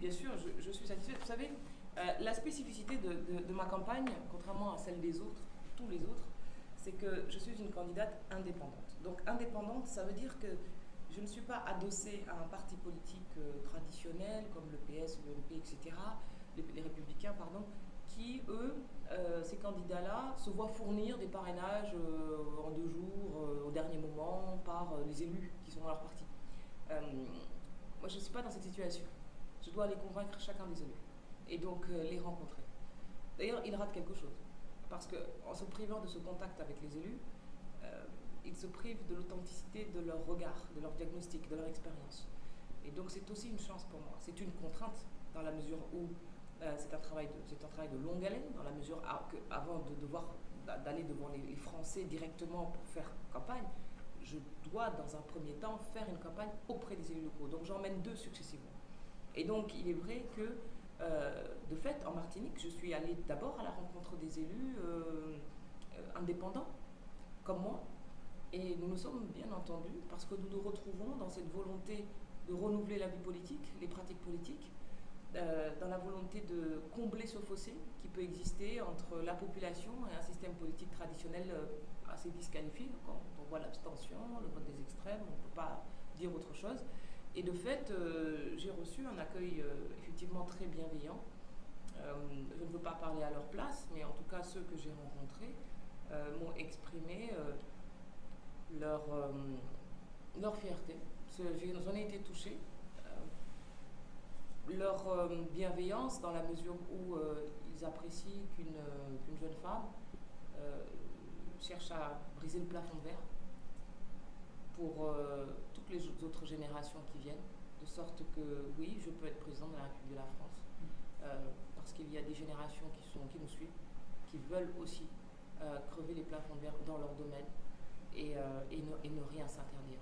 bien sûr, je suis satisfaite. Vous savez, la spécificité de ma campagne, contrairement à celle des autres, tous les autres, c'est que je suis une candidate indépendante. Donc indépendante, ça veut dire que je ne suis pas adossée à un parti politique traditionnel comme le PS ou le l'UMP, etc., les Républicains, pardon, qui, eux, ces candidats-là, se voient fournir des parrainages en 2 jours, au dernier moment, par les élus qui sont dans leur parti. Moi, je ne suis pas dans cette situation. Je dois aller convaincre chacun des élus et donc les rencontrer. D'ailleurs, ils ratent quelque chose. Parce qu'en se privant de ce contact avec les élus, ils se privent de l'authenticité de leur regard, de leur diagnostic, de leur expérience. Et donc c'est aussi une chance pour moi. C'est une contrainte dans la mesure où c'est un travail de longue haleine, dans la mesure qu'avant de devoir d'aller devant les Français directement pour faire campagne, je dois dans un premier temps faire une campagne auprès des élus locaux. Donc j'emmène 2 successivement. Et donc il est vrai que de fait, en Martinique, je suis allée d'abord à la rencontre des élus indépendants, comme moi, et nous nous sommes bien entendus parce que nous nous retrouvons dans cette volonté de renouveler la vie politique, les pratiques politiques, dans la volonté de combler ce fossé qui peut exister entre la population et un système politique traditionnel assez disqualifié. Quand on voit l'abstention, le vote des extrêmes, on ne peut pas dire autre chose. Et de fait, j'ai reçu un accueil effectivement très bienveillant. Je ne veux pas parler à leur place, mais en tout cas ceux que j'ai rencontrés m'ont exprimé leur fierté. J'en ai été touchée. Leur bienveillance dans la mesure où ils apprécient qu'une jeune femme cherche à briser le plafond de verre pour toutes les autres générations qui viennent, de sorte que oui, je peux être président de la République de la France, parce qu'il y a des générations qui nous suivent, qui veulent aussi crever les plafonds de verre dans leur domaine et ne rien s'interdire.